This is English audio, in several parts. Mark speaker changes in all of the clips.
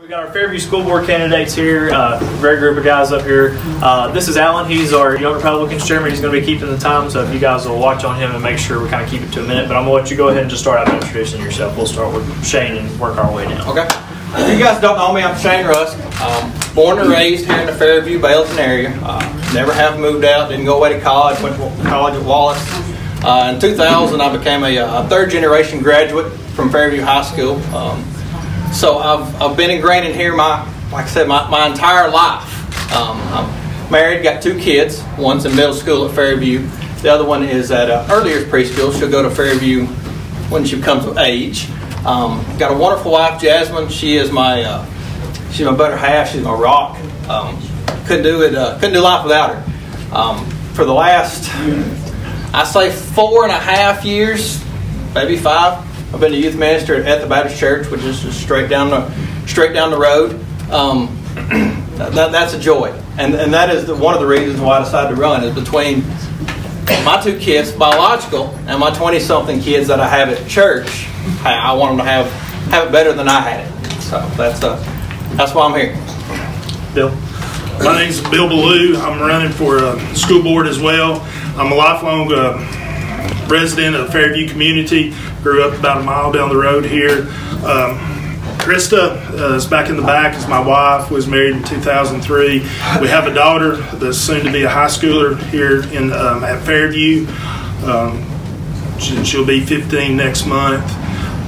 Speaker 1: We got our Fairview School Board candidates here, great group of guys up here. This is Alan, he's our Young Republicans chairman. He's going to be keeping the time, so if you guys will watch on him and make sure we kind of keep it to a minute. But I'm going to let you go ahead and just start out introducing yourself. We'll start with Shane and work our way down.
Speaker 2: Okay. If you guys don't know me, I'm Shane Rusk. Born and raised here in the Fairview, Ballew area. Never have moved out, didn't go away to college, went to college at Wallace. In 2000, I became a third generation graduate from Fairview High School. So I've been ingrained in here, like I said, my entire life. I'm married, got 2 kids. One's in middle school at Fairview. The other one is at early years preschool. She'll go to Fairview when she comes of age. Got a wonderful wife, Jasmine. She is she's my better half. She's my rock. Couldn't do life without her. For the last, I say 4.5 years, maybe 5. I've been a youth minister at the Baptist Church, which is just straight down the road. That's a joy, and that is one of the reasons why I decided to run. Is between my 2 kids, biological, and my 20-something kids that I have at church. I want them to have it better than I had it. So that's why I'm here.
Speaker 1: Bill.
Speaker 3: My name's Bill Ballew. I'm running for school board as well. I'm a lifelong resident of the Fairview community. Grew up about a mile down the road here. Krista is back in the back, is my wife, was married in 2003. We have a daughter that's soon to be a high schooler here at Fairview. She'll be 15 next month.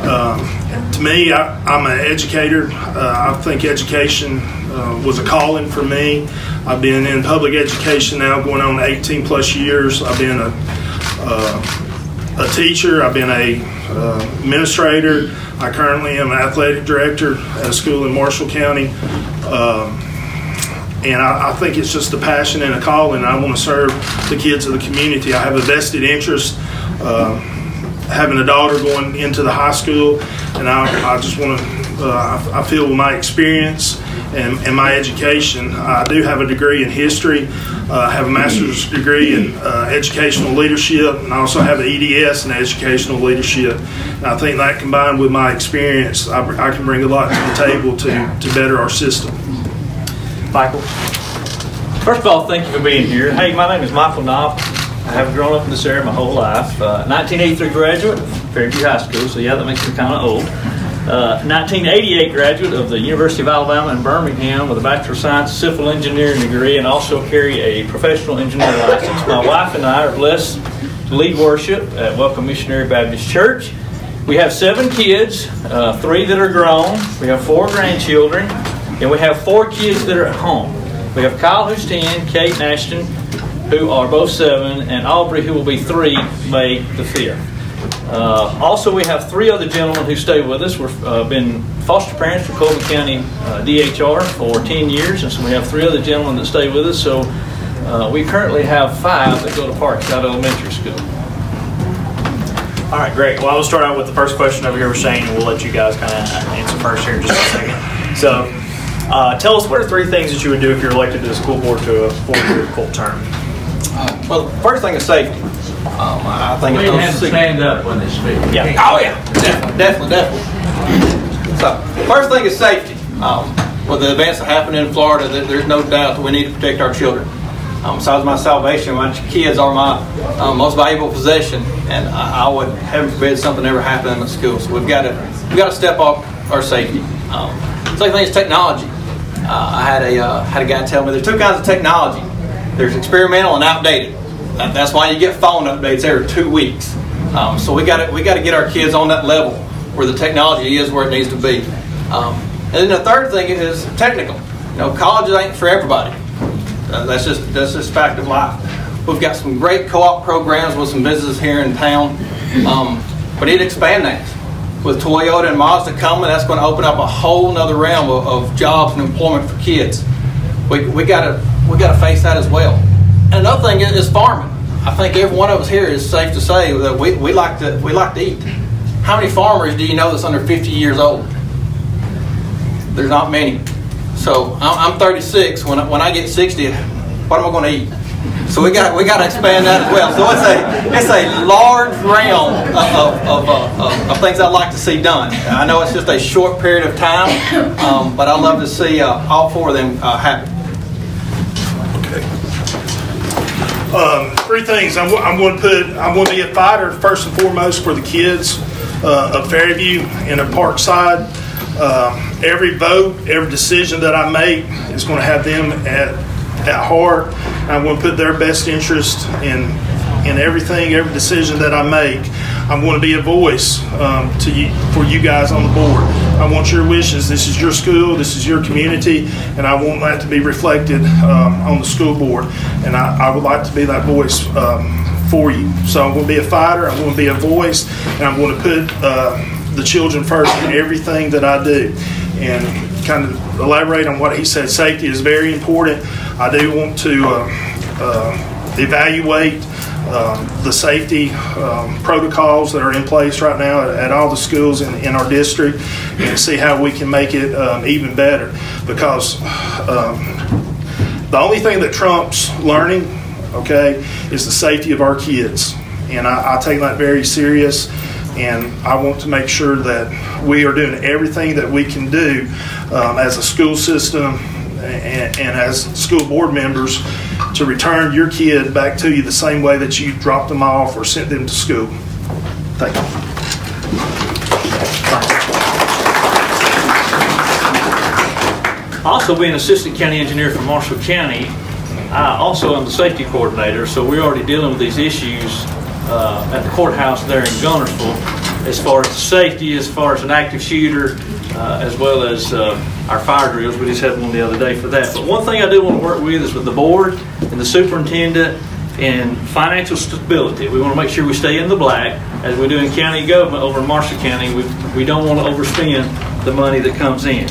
Speaker 3: To me, I'm an educator. I think education was a calling for me. I've been in public education now going on 18 plus years. I've been a teacher. I've been a administrator. I currently am an athletic director at a school in Marshall County. And I think it's just a passion and a calling. I want to serve the kids of the community. I have a vested interest having a daughter going into the high school, and I just want to, I feel with my experience and my education, I do have a degree in history, I have a master's degree in educational leadership, and I also have an EDS in educational leadership. And I think that combined with my experience, I can bring a lot to the table to better our system.
Speaker 1: Michael.
Speaker 4: First of all, thank you for being here. Hey, my name is Michael Knop. I have grown up in this area my whole life. 1983 graduate of Fairview High School, so yeah, that makes me kind of old. 1988 graduate of the University of Alabama in Birmingham with a Bachelor of Science Civil Engineering degree, and also carry a professional engineer license. My wife and I are blessed to lead worship at Welcome Missionary Baptist Church. We have 7 kids, 3 that are grown. We have 4 grandchildren, and we have 4 kids that are at home. We have Kyle, who's 10, Kate and Ashton, who are both 7, and Aubrey, who will be 3, May the 5th. Also, we have 3 other gentlemen who stay with us. We've been foster parents for Cullman County DHR for 10 years, and so we have 3 other gentlemen that stay with us. So we currently have 5 that go to Parkside Elementary School.
Speaker 1: All right, great. Well, I will start out with the first question over here with Shane, and we'll let you guys kind of answer first here in just a second. So tell us, what are 3 things that you would do if you're elected to the school board to a 4-year full term?
Speaker 2: Well, the first thing is safety. I think
Speaker 5: we have to stand up when they speak.
Speaker 2: Yeah. Oh yeah, definitely. So, first thing is safety. With the events that happen in Florida, there's no doubt that we need to protect our children. Besides my salvation, my kids are my most valuable possession, and I would, heaven forbid, something ever happen in the school. So we've got to step up our safety. Second thing is technology. I had a guy tell me there's 2 kinds of technology. There's experimental and outdated. That's why you get phone updates every 2 weeks. So we got to get our kids on that level where the technology is where it needs to be. And then the third thing is technical. You know, colleges ain't for everybody. That's just fact of life. We've got some great co-op programs with some businesses here in town. We need to expand that. With Toyota and Mazda coming, that's going to open up a whole nother realm of jobs and employment for kids. We got to face that as well. And another thing is farming. I think every one of us here is safe to say that we like to eat. How many farmers do you know that's under 50 years old? There's not many. So I'm 36. When I get 60, what am I going to eat? So we got to expand that as well. So it's a large realm of things I'd like to see done. I know it's just a short period of time, but I'd love to see all four of them happy.
Speaker 3: Three things. I'm going to be a fighter first and foremost for the kids of Fairview and of Parkside. Every vote, every decision that I make is going to have them at heart. I'm going to put their best interest in everything, every decision that I make. I'm going to be a voice for you guys on the board. I want your wishes. This is your school. This is your community, and I want that to be reflected on the school board. And I would like to be that voice for you. So I'm going to be a fighter. I'm going to be a voice, and I'm going to put the children first in everything that I do. And kind of elaborate on what he said. Safety is very important. I do want to evaluate the safety protocols that are in place right now at all the schools in our district and see how we can make it even better. Because the only thing that trumps learning, okay, is the safety of our kids. And I take that very serious. And I want to make sure that we are doing everything that we can do as a school system and as school board members to return your kid back to you the same way that you dropped them off or sent them to school. Thank you.
Speaker 4: Also being assistant county engineer for Marshall County, I also am the safety coordinator, so we're already dealing with these issues at the courthouse there in Gunnersville, as far as safety, as far as an active shooter, as well as our fire drills. We just had one the other day for that. But one thing I do want to work with is with the board and the superintendent and financial stability. We want to make sure we stay in the black, as we do in county government over in Marshall County. We don't want to overspend the money that comes in.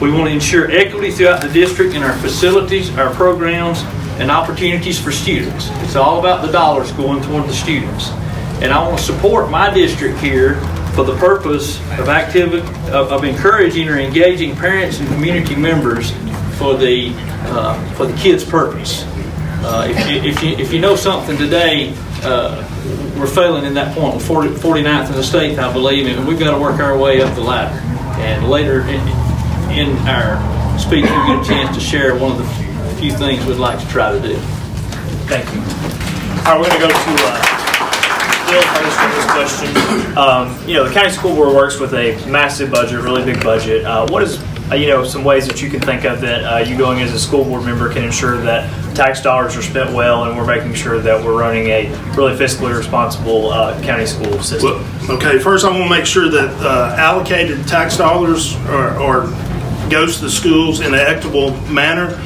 Speaker 4: We want to ensure equity throughout the district in our facilities, our programs, and opportunities for students. It's all about the dollars going toward the students. And I want to support my district here for the purpose of encouraging or engaging parents and community members for the kids' purpose. If you know something today, we're failing in that point. We're 49th in the state, I believe, and we've got to work our way up the ladder. And later in our speech, we'll get a chance to share one of the few things we'd like to try to do.
Speaker 1: Thank you. All right, we're going to go to Bill first for this question. The county school board works with a massive budget, really big budget. What is some ways that you can think of that you going as a school board member can ensure that tax dollars are spent well and we're making sure that we're running a really fiscally responsible county school system?
Speaker 3: Well, okay, first I want to make sure that allocated tax dollars are goes to the schools in an equitable manner.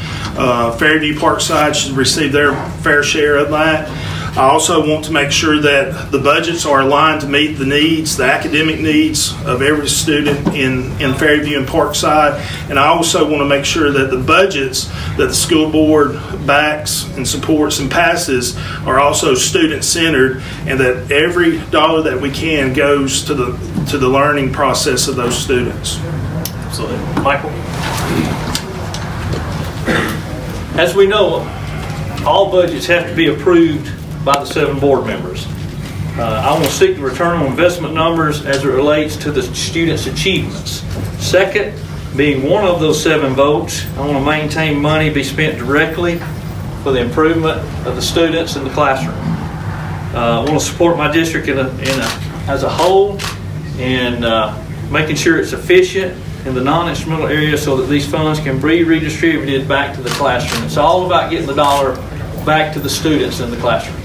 Speaker 3: Fairview Parkside should receive their fair share of that. I also want to make sure that the budgets are aligned to meet the needs, the academic needs of every student in Fairview and Parkside. And I also want to make sure that the budgets that the school board backs and supports and passes are also student-centered, and that every dollar that we can goes to the learning process of those students.
Speaker 1: Absolutely. Michael?
Speaker 4: As we know, all budgets have to be approved by the 7 board members. I want to seek the return on investment numbers as it relates to the students' achievements. Second, being one of those 7 votes, I want to maintain money be spent directly for the improvement of the students in the classroom. I want to support my district as a whole and making sure it's efficient in the non-instrumental area so that these funds can be redistributed back to the classroom. It's all about getting the dollar back to the students in the classroom.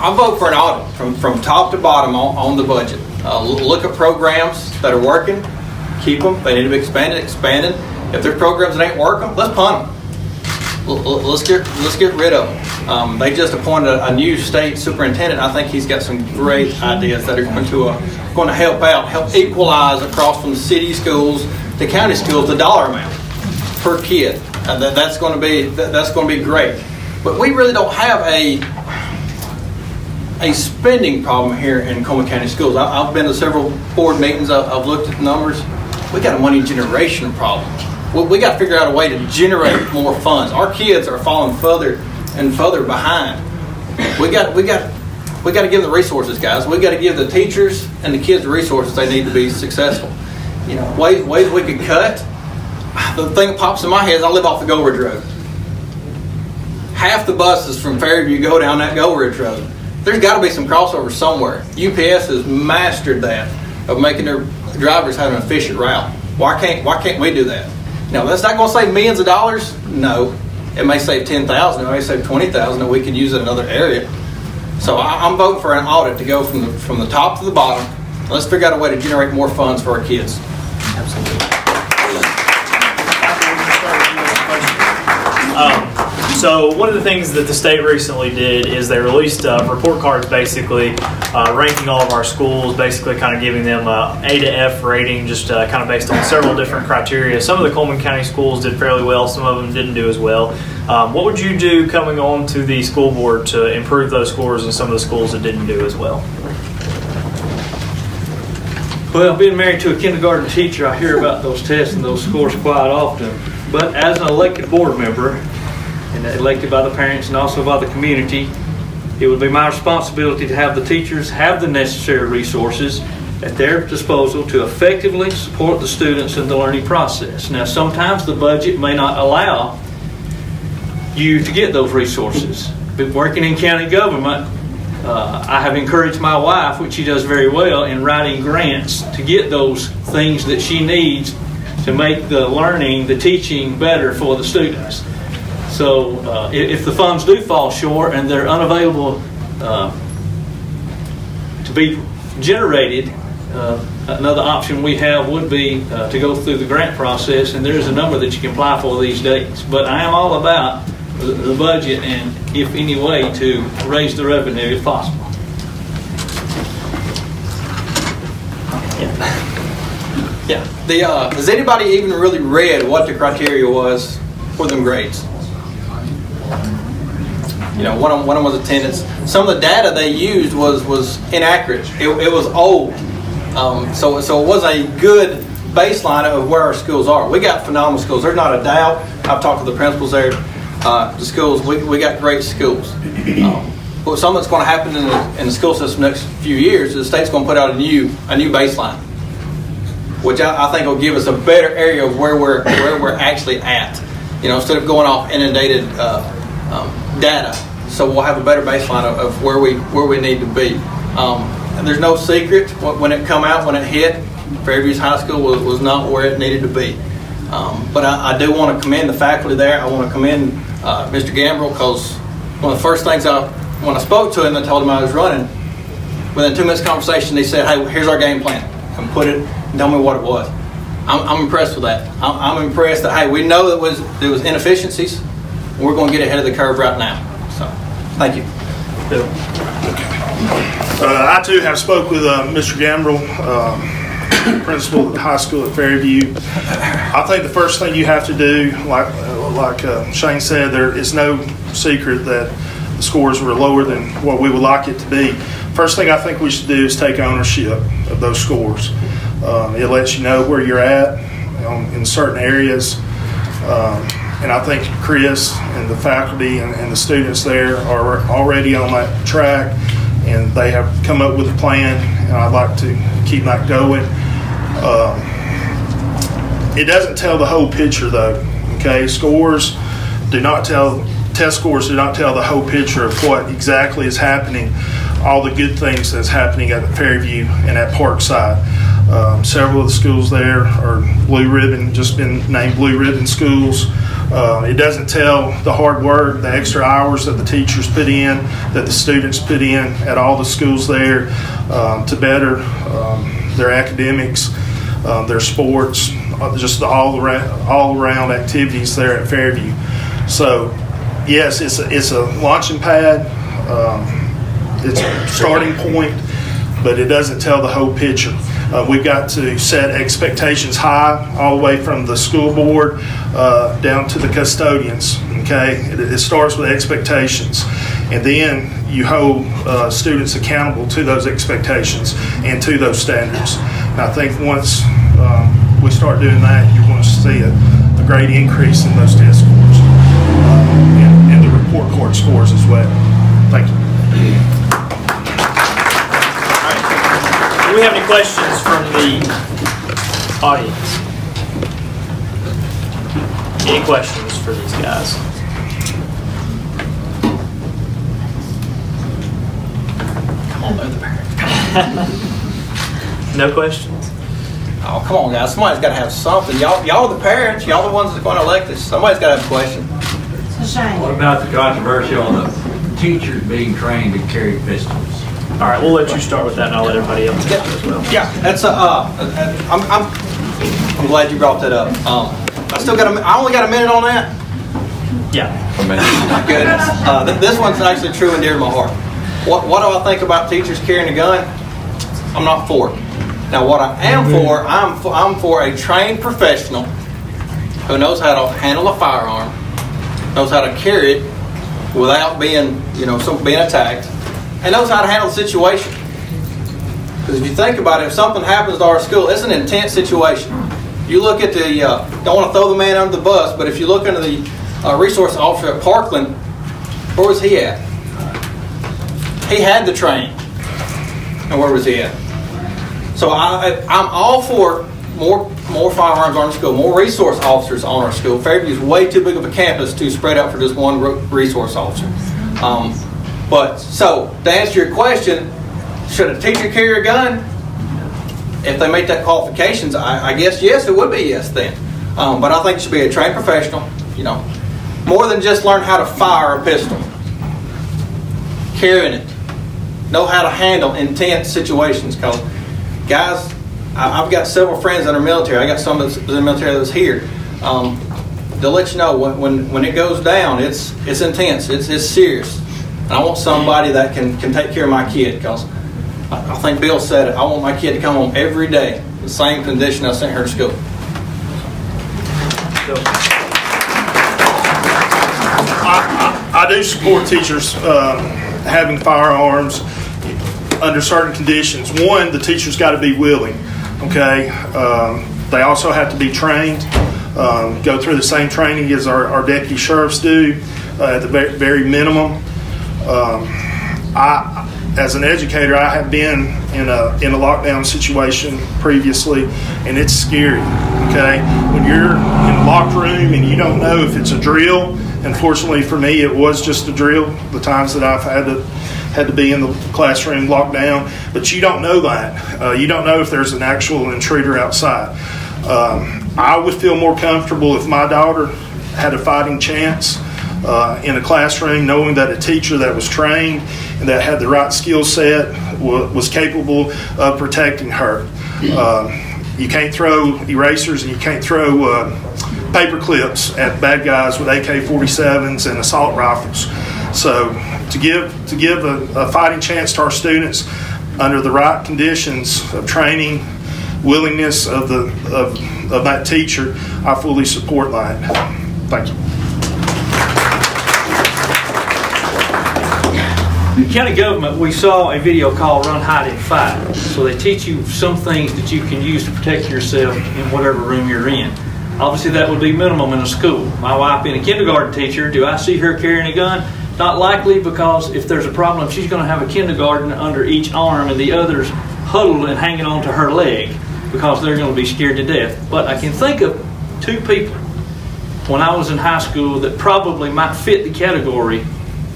Speaker 2: I vote for an audit from top to bottom on the budget. Look at programs that are working, keep them. They need to be expanded. If there's programs that ain't working, let's punt them. Let's get rid of them. They just appointed a new state superintendent. I think he's got some great ideas that are going to help equalize across from the city schools to county schools the dollar amount per kid. That's going to be great. But we really don't have a spending problem here in Cullman County Schools. I've been to several board meetings. I've looked at the numbers. We got a money generation problem. we got to figure out a way to generate more funds. Our kids are falling further and further behind. We got to give them the resources, guys. We got to give the teachers and the kids the resources they need to be successful. You know, ways we could cut. The thing that pops in my head is I live off the Gold Ridge Road. Half the buses from Fairview go down that Gold Ridge Road. There's got to be some crossover somewhere. UPS has mastered that, of making their drivers have an efficient route. Why can't we do that? Now, that's not going to save millions of dollars. No, it may save $10,000. It may save $20,000, and we could use it in another area. So I'm voting for an audit to go from the top to the bottom. Let's figure out a way to generate more funds for our kids.
Speaker 1: Absolutely. So one of the things that the state recently did is they released report cards, basically ranking all of our schools, basically kind of giving them A to F rating, just kind of based on several different criteria. Some of the Cullman County schools did fairly well, some of them didn't do as well. What would you do coming on to the school board to improve those scores in some of the schools that didn't do as well?
Speaker 4: Well, being married to a kindergarten teacher, I hear about those tests and those scores quite often. But as an elected board member, and elected by the parents and also by the community, it would be my responsibility to have the teachers have the necessary resources at their disposal to effectively support the students in the learning process. Now, sometimes the budget may not allow you to get those resources. But working in county government, I have encouraged my wife, which she does very well, in writing grants to get those things that she needs to make the learning, the teaching better for the students. So if the funds do fall short and they're unavailable to be generated, another option we have would be to go through the grant process, and there's a number that you can apply for these days. But I am all about the budget and, if any way, to raise the revenue if possible.
Speaker 2: Yeah. Has anybody even really read what the criteria was for them grades? You know, one of them was attendance. Some of the data they used was inaccurate. It was old. So it was a good baseline of where our schools are. We got phenomenal schools. There's not a doubt. I've talked to the principals there. The schools, we got great schools. But something that's going to happen in the school system next few years is the state's going to put out a new baseline, which I think will give us a better area of where we're actually at. You know, instead of going off inundated data. So we'll have a better baseline of where we need to be. And there's no secret when it come out, when it hit, Fairview's High School was not where it needed to be. But I do want to commend the faculty there. I want to commend Mr. Gambrill, because one of the first things when I spoke to him and told him I was running, within 2 minutes conversation, he said, "Hey, here's our game plan," and put it and tell me what it was. I'm impressed with that. I'm impressed that, hey, we know there was inefficiencies, and we're going to get ahead of the curve right now. So, thank you.
Speaker 1: Bill.
Speaker 3: I too have spoke with Mr. Gambrill, principal at the high school at Fairview. I think the first thing you have to do, like Shane said, there is no secret that the scores were lower than what we would like it to be. First thing I think we should do is take ownership of those scores. It lets you know where you're at in certain areas. And I think Chris and the faculty and the students there are already on that track, and they have come up with a plan, and I'd like to keep that going. It doesn't tell the whole picture, though. Okay, test scores do not tell the whole picture of what exactly is happening, all the good things that's happening at Fairview and at Parkside. Several of the schools there are blue ribbon, just been named blue ribbon schools. It doesn't tell the hard work, the extra hours that the teachers put in, that the students put in at all the schools there to better their academics, their sports, just the all around activities there at Fairview. So, yes, it's a launching pad. It's a starting point, but it doesn't tell the whole picture. We've got to set expectations high, all the way from the school board down to the custodians. Okay, it starts with expectations, and then you hold students accountable to those expectations and to those standards. And I think once we start doing that, you're going to see a great increase in those test scores and the report card scores as well. Thank you.
Speaker 1: All right. Do we have any questions from the audience? Any questions for these guys? Come on, they're the parents. No questions?
Speaker 2: Oh, come on, guys. Somebody's got to have something. Y'all are the parents. Y'all are the ones that are going to elect us. Somebody's got to have a question.
Speaker 6: It's a shame.
Speaker 5: What about the controversy on the teachers being trained to carry pistols?
Speaker 1: All right, we'll let you start with that, and I'll let everybody else answer as well.
Speaker 2: Yeah, that's I'm glad you brought that up. I only got a minute on that.
Speaker 1: Yeah.
Speaker 2: My goodness. This one's actually true and dear to my heart. What do I think about teachers carrying a gun? I'm not for it. Now, what I am for, I'm for a trained professional who knows how to handle a firearm, knows how to carry it without being, being attacked, and knows how to handle the situation. Because if you think about it, if something happens to our school, it's an intense situation. You look at the, don't want to throw the man under the bus, but if you look under the resource officer at Parkland, where was he at? He had the training. And where was he at? So I'm all for more firearms on our school, more resource officers on our school. Fairview is way too big of a campus to spread out for just one resource officer. So to answer your question, should a teacher carry a gun? If they make that qualifications, I guess yes, it would be yes then. But I think it should be a trained professional, more than just learn how to fire a pistol. Carrying it. Know how to handle intense situations. Because, guys, I've got several friends that are military. I got some that's in the military that's here. They'll let you know when it goes down, it's intense. It's serious. And I want somebody that can take care of my kid. Because I think Bill said it. I want my kid to come home every day the same condition I sent her to school.
Speaker 3: I do support teachers having firearms under certain conditions. One, the teacher's got to be willing. Okay, they also have to be trained, go through the same training as our deputy sheriffs do at the very minimum. As an educator, I have been in a lockdown situation previously, and it's scary. Okay, when you're in a locked room and you don't know if it's a drill. Unfortunately for me, it was just a drill. The times that I've had to be in the classroom locked down, but you don't know that. You don't know if there's an actual intruder outside. I would feel more comfortable if my daughter had a fighting chance in a classroom, knowing that a teacher that was trained and that had the right skill set was capable of protecting her. You can't throw erasers and you can't throw paper clips at bad guys with AK-47s and assault rifles. So to give a fighting chance to our students under the right conditions of training, willingness of that teacher, I fully support that. Thank you.
Speaker 4: In county government, we saw a video called Run, Hide, and Fight. So they teach you some things that you can use to protect yourself in whatever room you're in. Obviously, that would be minimum in a school. My wife being a kindergarten teacher, do I see her carrying a gun? Not likely, because if there's a problem, she's going to have a kindergarten under each arm and the others huddled and hanging onto her leg because they're going to be scared to death. But I can think of two people when I was in high school that probably might fit the category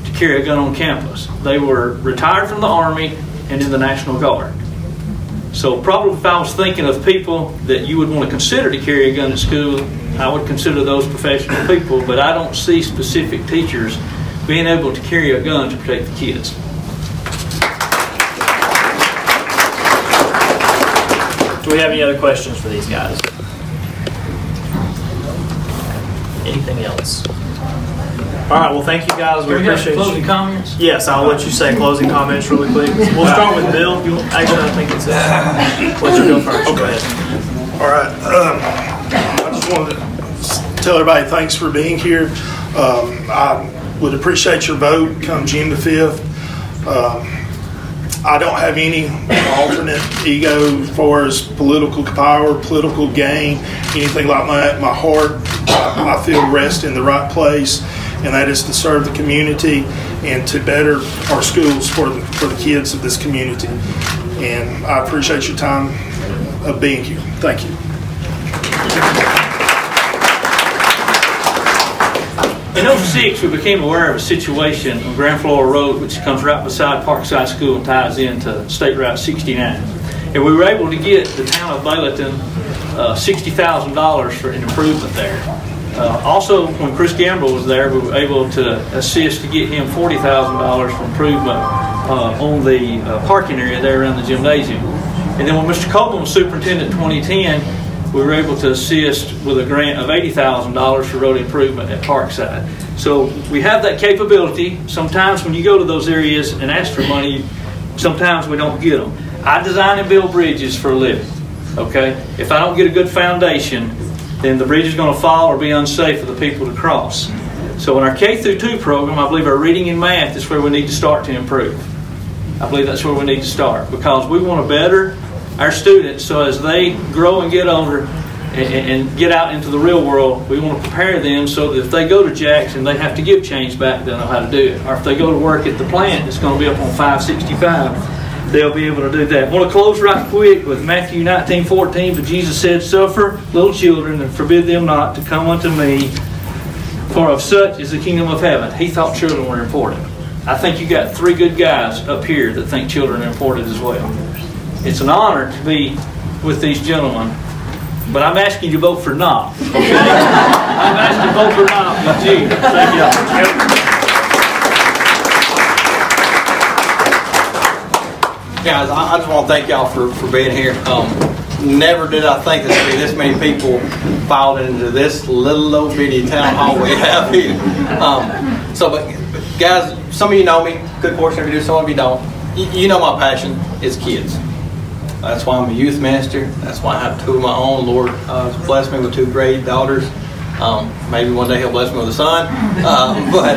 Speaker 4: to carry a gun on campus. They were retired from the Army and in the National Guard. So probably if I was thinking of people that you would want to consider to carry a gun at school, I would consider those professional people, but I don't see specific teachers being able to carry a gun to protect the kids.
Speaker 1: Do we have any other questions for these guys? Anything else? All right, well, thank you guys. We appreciate
Speaker 4: closing comments?
Speaker 1: Yes, I'll let you say closing comments really quick. We'll start with Bill. Actually, I think it's let you go first.
Speaker 3: Okay.
Speaker 1: Go ahead.
Speaker 3: All right. I just wanted to tell everybody thanks for being here. I would appreciate your vote come June the 5th. I don't have any alternate ego as far as political power, political gain, anything like that. My heart, I feel, rests in the right place, and that is to serve the community and to better our schools for the kids of this community. And I appreciate your time of being here. Thank you.
Speaker 4: In 2006, we became aware of a situation on Grand Flora Road, which comes right beside Parkside School and ties into State Route 69. And we were able to get the town of Ballew $60,000 for an improvement there. Also, when Chris Gamble was there, we were able to assist to get him $40,000 for improvement on the parking area there around the gymnasium. And then when Mr. Cullman was superintendent in 2010, we were able to assist with a grant of $80,000 for road improvement at Parkside. So we have that capability. Sometimes when you go to those areas and ask for money, sometimes we don't get them. I design and build bridges for a living, okay? If I don't get a good foundation, then the bridge is going to fall or be unsafe for the people to cross. So in our K-2 program, I believe our reading and math is where we need to start to improve. I believe that's where we need to start, because we want to better our students so as they grow and get older and get out into the real world, we want to prepare them so that if they go to Jackson, they have to give change back, they'll know how to do it. Or if they go to work at the plant, it's going to be up on 565, they'll be able to do that. I want to close right quick with Matthew 19:14, but Jesus said, "Suffer little children and forbid them not to come unto me, for of such is the kingdom of heaven." He thought children were important. I think you got 3 good guys up here that think children are important as well. It's an honor to be with these gentlemen, but I'm asking you to vote for Knop, okay? I'm asking you to vote for Knop with G. Thank you.
Speaker 2: Guys, I just want to thank y'all for being here. Never did I think there'd be this many people filed into this little old bitty town hall we have here. But guys, some of you know me, good portion of you do, some of you don't. You know my passion is kids. That's why I'm a youth minister. That's why I have 2 of my own. Lord has blessed me with 2 great daughters. Maybe one day He'll bless me with a son. But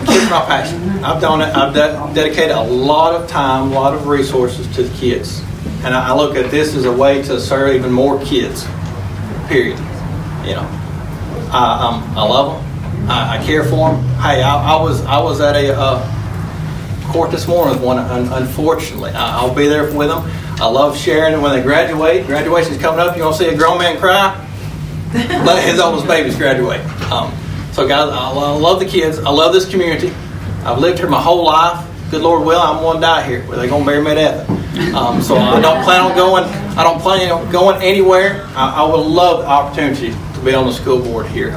Speaker 2: kids are my passion. I've dedicated a lot of time, a lot of resources to the kids. And I look at this as a way to serve even more kids, period. You know, I love them. I care for them. Hey, I was at a court this morning with one, unfortunately. I'll be there with them. I love sharing when they graduate. Graduation's coming up. You want to see a grown man cry? Let his oldest babies graduate. So guys, I love the kids. I love this community. I've lived here my whole life. Good Lord willing, I'm going to die here. Where they're going to bury me at Ethan. So I don't plan on going. I don't plan on going anywhere. I would love the opportunity to be on the school board here.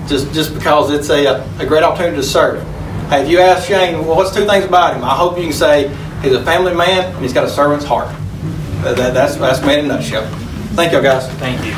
Speaker 2: Just because it's a great opportunity to serve. Hey, if you ask Shane, well, what's 2 things about him? I hope you can say he's a family man and he's got a servant's heart. That's me in a nutshell. Thank you, guys.
Speaker 1: Thank you.